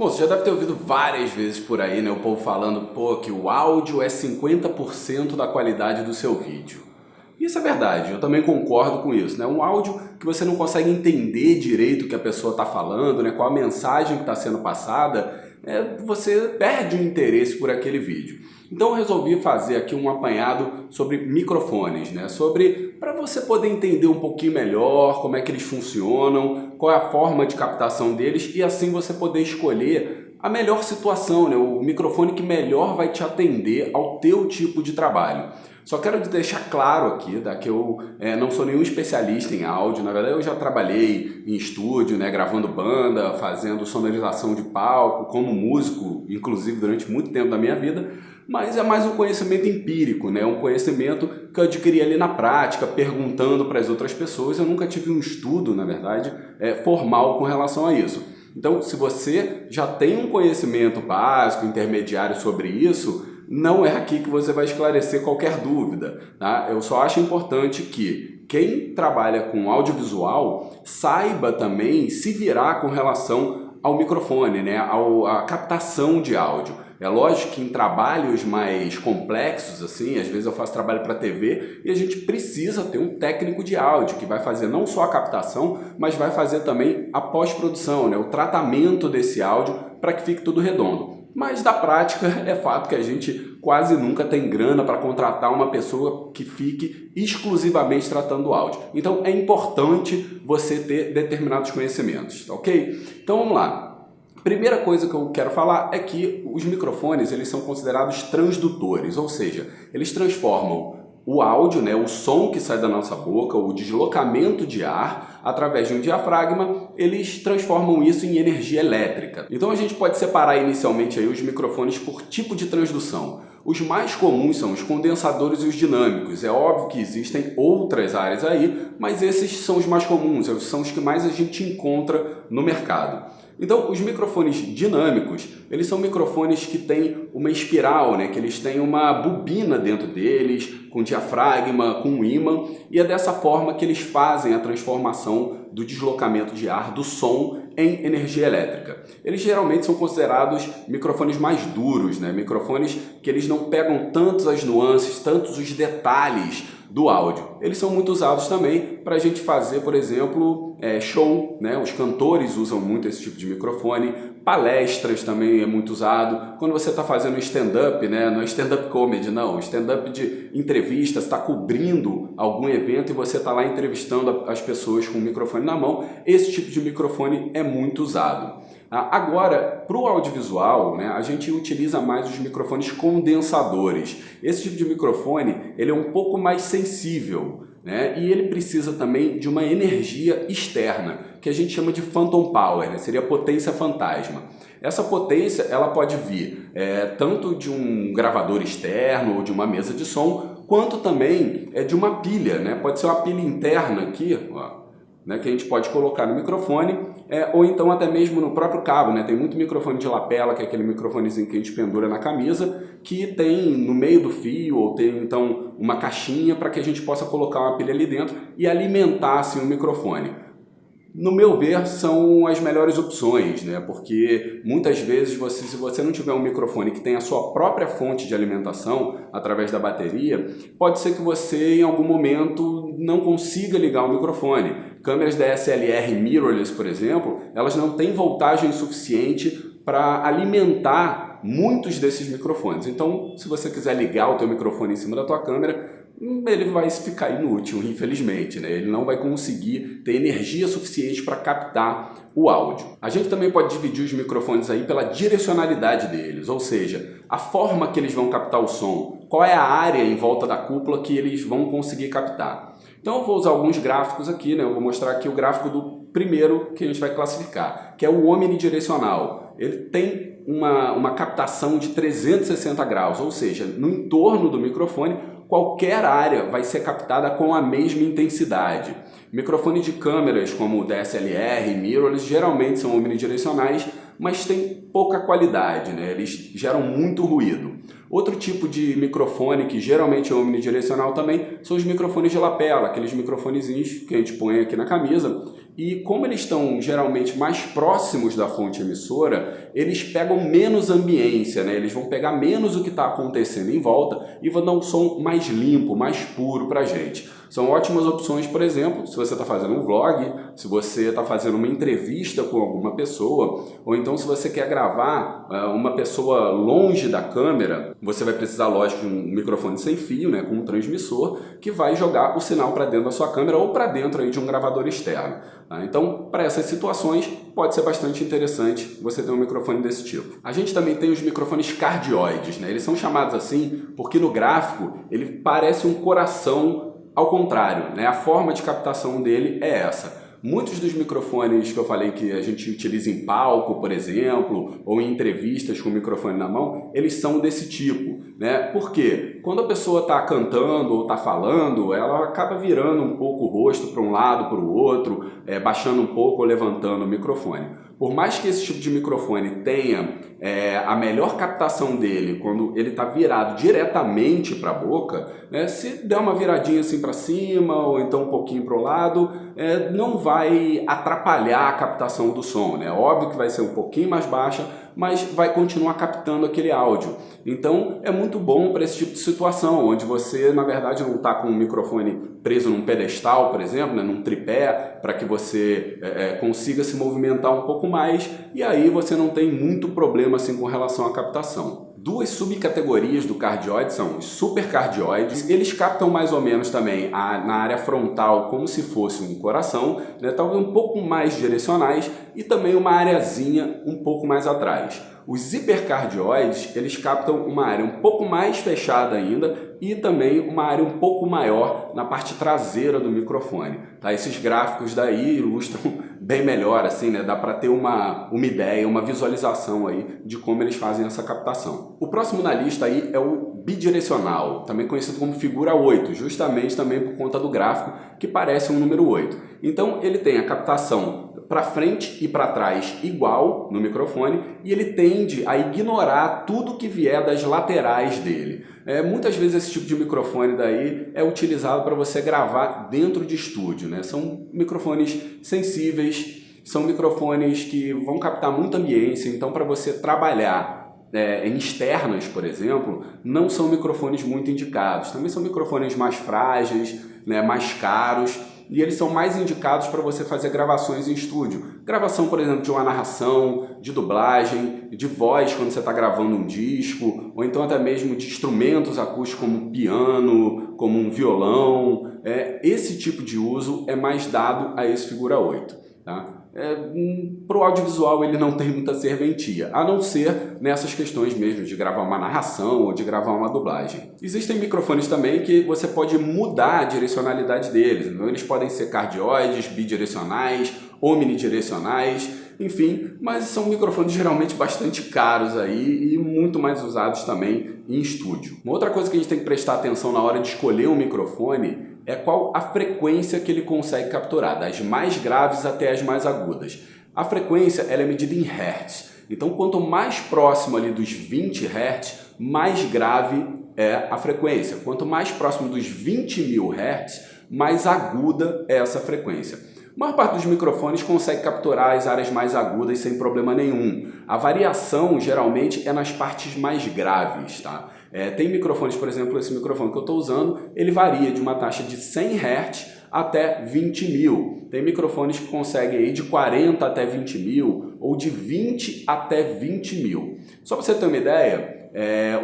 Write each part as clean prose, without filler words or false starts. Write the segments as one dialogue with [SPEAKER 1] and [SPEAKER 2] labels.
[SPEAKER 1] Bom, você já deve ter ouvido várias vezes por aí, né, o povo falando, pô, que o áudio é 50% da qualidade do seu vídeo. Isso é verdade, eu também concordo com isso, né? Um áudio que você não consegue entender direito o que a pessoa está falando, né, qual a mensagem que está sendo passada, você perde o interesse por aquele vídeo. Então eu resolvi fazer aqui um apanhado sobre microfones, né? Para você poder entender um pouquinho melhor como é que eles funcionam, qual é a forma de captação deles e assim você poder escolher a melhor situação, né? O microfone que melhor vai te atender ao teu tipo de trabalho. Só quero deixar claro aqui que eu não sou nenhum especialista em áudio. Na verdade, eu já trabalhei em estúdio, né, gravando banda, fazendo sonorização de palco, como músico, inclusive durante muito tempo da minha vida, mas é mais um conhecimento empírico, né, um conhecimento que eu adquiri ali na prática, perguntando para as outras pessoas. Eu nunca tive um estudo, na verdade, formal com relação a isso. Então, se você já tem um conhecimento básico, intermediário sobre isso, não é aqui que você vai esclarecer qualquer dúvida, tá? Eu só acho importante que quem trabalha com audiovisual saiba também se virar com relação ao microfone, né? À captação de áudio. É lógico que em trabalhos mais complexos, assim, às vezes eu faço trabalho para TV e a gente precisa ter um técnico de áudio que vai fazer não só a captação, mas vai fazer também a pós-produção, né? O tratamento desse áudio para que fique tudo redondo. Mas da prática é fato que a gente quase nunca tem grana para contratar uma pessoa que fique exclusivamente tratando o áudio. Então é importante você ter determinados conhecimentos, tá ok? Então vamos lá. Primeira coisa que eu quero falar é que os microfones eles são considerados transdutores, ou seja, eles transformam o áudio, né, o som que sai da nossa boca, o deslocamento de ar, através de um diafragma, eles transformam isso em energia elétrica. Então a gente pode separar inicialmente aí os microfones por tipo de transdução. Os mais comuns são os condensadores e os dinâmicos. É óbvio que existem outras áreas aí, mas esses são os mais comuns, são os que mais a gente encontra no mercado. Então, os microfones dinâmicos, eles são microfones que têm uma espiral, né? Que eles têm uma bobina dentro deles, com diafragma, com um ímã, e é dessa forma que eles fazem a transformação do deslocamento de ar, do som, em energia elétrica. Eles geralmente são considerados microfones mais duros, né? Microfones que eles não pegam tantas as nuances, tantos os detalhes do áudio. Eles são muito usados também para a gente fazer, por exemplo, show, né? Os cantores usam muito esse tipo de microfone, palestras também é muito usado. Quando você está fazendo stand-up, né? Não é stand-up comedy, não, stand-up de entrevista, você está cobrindo algum evento e você está lá entrevistando as pessoas com o microfone na mão, esse tipo de microfone é muito usado. Agora, para o audiovisual, né, a gente utiliza mais os microfones condensadores. Esse tipo de microfone ele é um pouco mais sensível, né, e ele precisa também de uma energia externa, que a gente chama de phantom power, né, seria potência fantasma. Essa potência ela pode vir tanto de um gravador externo ou de uma mesa de som, quanto também de uma pilha, né? Pode ser uma pilha interna aqui, ó, né, que a gente pode colocar no microfone, ou então até mesmo no próprio cabo, né? Tem muito microfone de lapela, que é aquele microfonezinho que a gente pendura na camisa, que tem no meio do fio, ou tem então uma caixinha para que a gente possa colocar uma pilha ali dentro e alimentar assim o microfone. No meu ver, são as melhores opções, né? Porque muitas vezes, se você não tiver um microfone que tem a sua própria fonte de alimentação através da bateria, pode ser que você em algum momento não consiga ligar o microfone. Câmeras DSLR mirrorless, por exemplo, elas não têm voltagem suficiente para alimentar muitos desses microfones. Então, se você quiser ligar o teu microfone em cima da tua câmera, ele vai ficar inútil, infelizmente, né? Ele não vai conseguir ter energia suficiente para captar o áudio. A gente também pode dividir os microfones aí pela direcionalidade deles, ou seja, a forma que eles vão captar o som, qual é a área em volta da cúpula que eles vão conseguir captar. Então eu vou usar alguns gráficos aqui, né? Eu vou mostrar aqui o gráfico do primeiro que a gente vai classificar, que é o omnidirecional. Ele tem uma captação de 360 graus, ou seja, no entorno do microfone, qualquer área vai ser captada com a mesma intensidade. Microfones de câmeras como o DSLR e mirrorless geralmente são omnidirecionais, mas têm pouca qualidade, né? Eles geram muito ruído. Outro tipo de microfone que geralmente é omnidirecional também são os microfones de lapela, aqueles microfonezinhos que a gente põe aqui na camisa e como eles estão geralmente mais próximos da fonte emissora, eles pegam menos ambiência, né? Eles vão pegar menos o que está acontecendo em volta e vão dar um som mais limpo, mais puro para a gente. São ótimas opções, por exemplo, se você está fazendo um vlog, se você está fazendo uma entrevista com alguma pessoa, ou então se você quer gravar uma pessoa longe da câmera, você vai precisar, lógico, de um microfone sem fio, né, com um transmissor, que vai jogar o sinal para dentro da sua câmera ou para dentro aí de um gravador externo. Tá? Então, para essas situações, pode ser bastante interessante você ter um microfone desse tipo. A gente também tem os microfones cardioides, né? Eles são chamados assim porque no gráfico ele parece um coração ao contrário, né? A forma de captação dele é essa. Muitos dos microfones que eu falei que a gente utiliza em palco, por exemplo, ou em entrevistas com o microfone na mão, eles são desse tipo, né? Por quê? Quando a pessoa está cantando ou está falando, ela acaba virando um pouco o rosto para um lado, para o outro, baixando um pouco ou levantando o microfone. Por mais que esse tipo de microfone tenha a melhor captação dele quando ele está virado diretamente para a boca, né, se der uma viradinha assim para cima ou então um pouquinho para o lado, não vai atrapalhar a captação do som, né? Óbvio que vai ser um pouquinho mais baixa, mas vai continuar captando aquele áudio. Então é muito bom para esse tipo de situação, onde você na verdade não está com o microfone preso num pedestal, por exemplo, né, num tripé, para que você consiga se movimentar um pouco mais, e aí você não tem muito problema assim com relação à captação. Duas subcategorias do cardioide são os supercardioides. Eles captam mais ou menos também na área frontal como se fosse um coração, né, talvez um pouco mais direcionais, e também uma areazinha um pouco mais atrás. Os hipercardioides, eles captam uma área um pouco mais fechada ainda e também uma área um pouco maior na parte traseira do microfone. Tá? Esses gráficos daí ilustram bem melhor, assim, né? Dá para ter uma ideia, uma visualização aí de como eles fazem essa captação. O próximo na lista aí é o bidirecional, também conhecido como figura 8, justamente também por conta do gráfico que parece um número 8. Então ele tem a captação para frente e para trás igual no microfone e ele tende a ignorar tudo que vier das laterais dele. Muitas vezes esse tipo de microfone daí é utilizado para você gravar dentro de estúdio, né? São microfones sensíveis, são microfones que vão captar muita ambiência, então para você trabalhar em externas, por exemplo, não são microfones muito indicados. Também são microfones mais frágeis, né, mais caros, e eles são mais indicados para você fazer gravações em estúdio. Gravação, por exemplo, de uma narração, de dublagem, de voz quando você está gravando um disco, ou então até mesmo de instrumentos acústicos como um piano, como um violão. Esse tipo de uso é mais dado a esse figura 8. Tá? Para o audiovisual ele não tem muita serventia, a não ser nessas questões mesmo de gravar uma narração ou de gravar uma dublagem. Existem microfones também que você pode mudar a direcionalidade deles, então eles podem ser cardioides, bidirecionais, omnidirecionais, enfim, mas são microfones geralmente bastante caros aí e muito mais usados também em estúdio. Uma outra coisa que a gente tem que prestar atenção na hora de escolher um microfone é qual a frequência que ele consegue capturar, das mais graves até as mais agudas. A frequência ela é medida em hertz, então quanto mais próximo ali dos 20 hertz, mais grave é a frequência. Quanto mais próximo dos 20.000 hertz, mais aguda é essa frequência. A maior parte dos microfones consegue capturar as áreas mais agudas sem problema nenhum. A variação geralmente é nas partes mais graves, tá? Tem microfones, por exemplo, esse microfone que eu estou usando, ele varia de uma taxa de 100 Hz até 20.000. Tem microfones que conseguem aí de 40 até 20.000 ou de 20 até 20.000. Só para você ter uma ideia,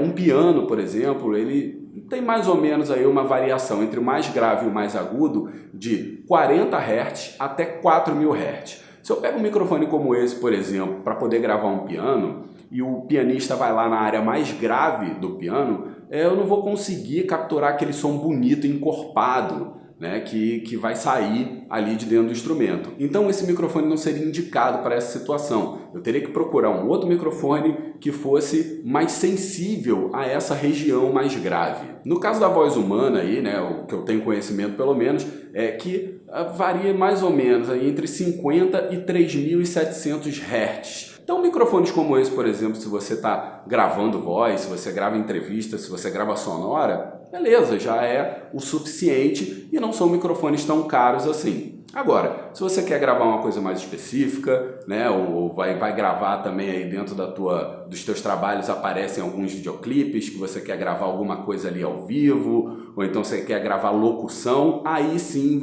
[SPEAKER 1] um piano, por exemplo, ele tem mais ou menos aí uma variação entre o mais grave e o mais agudo de 40 Hz até 4.000 Hz. Se eu pego um microfone como esse, por exemplo, para poder gravar um piano, e o pianista vai lá na área mais grave do piano, eu não vou conseguir capturar aquele som bonito, encorpado, né, que vai sair ali de dentro do instrumento. Então esse microfone não seria indicado para essa situação. Eu teria que procurar um outro microfone que fosse mais sensível a essa região mais grave. No caso da voz humana, aí, né, o que eu tenho conhecimento pelo menos, é que varia mais ou menos aí entre 50 e 3.700 Hz. Então microfones como esse, por exemplo, se você está gravando voz, se você grava entrevista, se você grava sonora, beleza, já é o suficiente e não são microfones tão caros assim. Agora, se você quer gravar uma coisa mais específica, né, ou vai gravar também aí dentro dos teus trabalhos, aparecem alguns videoclipes que você quer gravar alguma coisa ali ao vivo, ou então você quer gravar locução, aí sim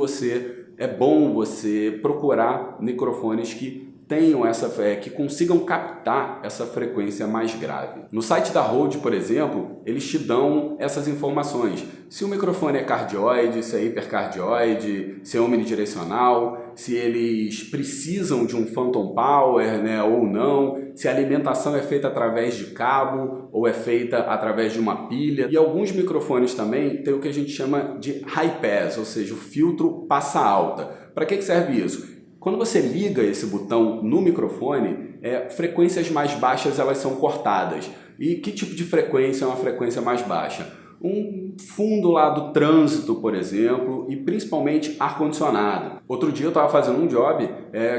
[SPEAKER 1] é bom você procurar microfones que tenham que consigam captar essa frequência mais grave. No site da Rode, por exemplo, eles te dão essas informações. Se o microfone é cardioide, se é hipercardioide, se é omnidirecional, se eles precisam de um phantom power, né, ou não, se a alimentação é feita através de cabo ou é feita através de uma pilha. E alguns microfones também tem o que a gente chama de high pass, ou seja, o filtro passa alta. Para que serve isso? Quando você liga esse botão no microfone, frequências mais baixas elas são cortadas. E que tipo de frequência é uma frequência mais baixa? Um fundo lá do trânsito, por exemplo, e principalmente ar-condicionado. Outro dia eu estava fazendo um job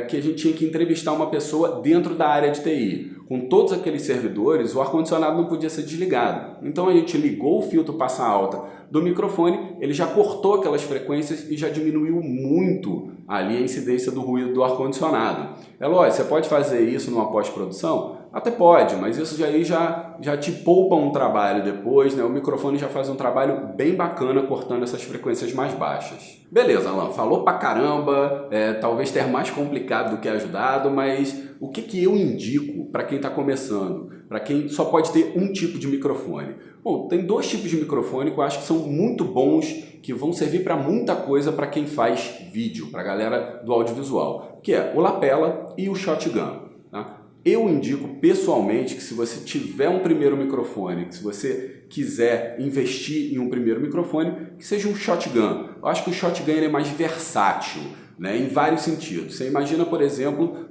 [SPEAKER 1] que a gente tinha que entrevistar uma pessoa dentro da área de TI. Com todos aqueles servidores, o ar-condicionado não podia ser desligado. Então a gente ligou o filtro passa alta do microfone, ele já cortou aquelas frequências e já diminuiu muito ali a incidência do ruído do ar-condicionado. É lógico, você pode fazer isso numa pós-produção? Até pode, mas isso já te poupa um trabalho depois, né? O microfone já faz um trabalho bem bacana cortando essas frequências mais baixas. Beleza, Alan, falou pra caramba, talvez ter mais complicado do que ajudado, mas o que eu indico para quem está começando? Para quem só pode ter um tipo de microfone? Bom, tem dois tipos de microfone que eu acho que são muito bons, que vão servir para muita coisa para quem faz vídeo, para a galera do audiovisual, que é o lapela e o shotgun. Tá? Eu indico pessoalmente que se você tiver um primeiro microfone, que se você quiser investir em um primeiro microfone, que seja um shotgun. Eu acho que o shotgun ele é mais versátil, né, em vários sentidos. Você imagina, por exemplo,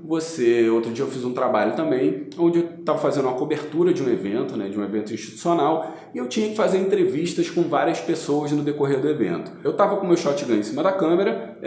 [SPEAKER 1] outro dia eu fiz um trabalho também, onde eu estava fazendo uma cobertura de um evento, né, de um evento institucional, e eu tinha que fazer entrevistas com várias pessoas no decorrer do evento. Eu estava com o meu shotgun em cima da câmera,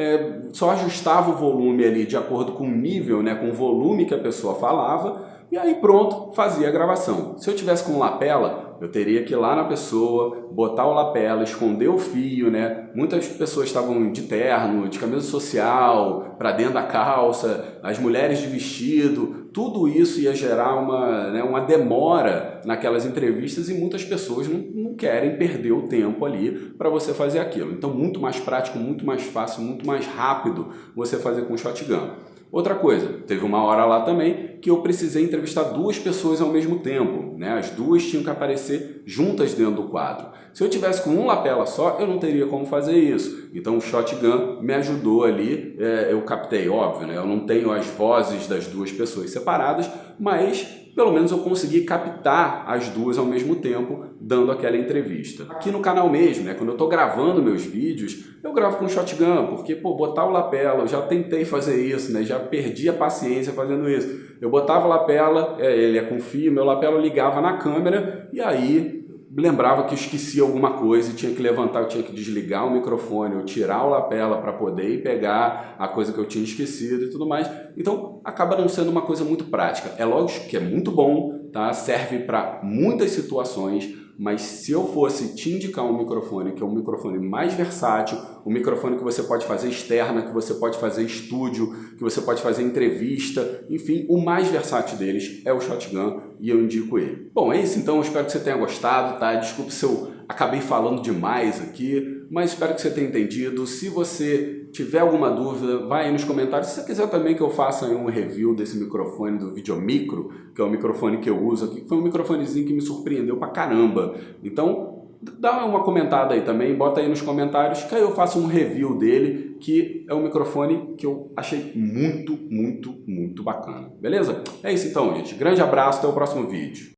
[SPEAKER 1] só ajustava o volume ali de acordo com o nível, né, com o volume que a pessoa falava, e aí pronto, fazia a gravação. Se eu tivesse com lapela, eu teria que ir lá na pessoa, botar o lapela, esconder o fio, né? Muitas pessoas estavam de terno, de camisa social, para dentro da calça, as mulheres de vestido, tudo isso ia gerar uma demora naquelas entrevistas e muitas pessoas não querem perder o tempo ali para você fazer aquilo. Então, muito mais prático, muito mais fácil, muito mais rápido você fazer com shotgun. Outra coisa, teve uma hora lá também que eu precisei entrevistar duas pessoas ao mesmo tempo, né? As duas tinham que aparecer juntas dentro do quadro. Se eu tivesse com um lapela só, eu não teria como fazer isso. Então o shotgun me ajudou ali, eu captei, óbvio, né? Eu não tenho as vozes das duas pessoas separadas, mas pelo menos eu consegui captar as duas ao mesmo tempo, dando aquela entrevista. Aqui no canal mesmo, né, quando eu estou gravando meus vídeos, eu gravo com shotgun, porque, botar o lapela, eu já tentei fazer isso, né, já perdi a paciência fazendo isso. Eu botava o lapela, ele é com fio, meu lapela eu ligava na câmera, e aí lembrava que eu esqueci alguma coisa e tinha que levantar, eu tinha que desligar o microfone, ou tirar o lapela para poder ir pegar a coisa que eu tinha esquecido e tudo mais. Então, acaba não sendo uma coisa muito prática. É lógico que é muito bom, tá? Serve para muitas situações, mas se eu fosse te indicar um microfone que é um microfone mais versátil, um microfone que você pode fazer externa, que você pode fazer estúdio, que você pode fazer entrevista, enfim, o mais versátil deles é o shotgun e eu indico ele. Bom, é isso então, eu espero que você tenha gostado, tá? Desculpe se eu acabei falando demais aqui, mas espero que você tenha entendido. Se você tiver alguma dúvida, vai aí nos comentários. Se você quiser também que eu faça um review desse microfone do Videomicro, que é o microfone que eu uso aqui, que foi um microfonezinho que me surpreendeu pra caramba. Então, dá uma comentada aí também, bota aí nos comentários, que aí eu faço um review dele, que é um microfone que eu achei muito, muito, muito bacana. Beleza? É isso então, gente. Grande abraço, até o próximo vídeo.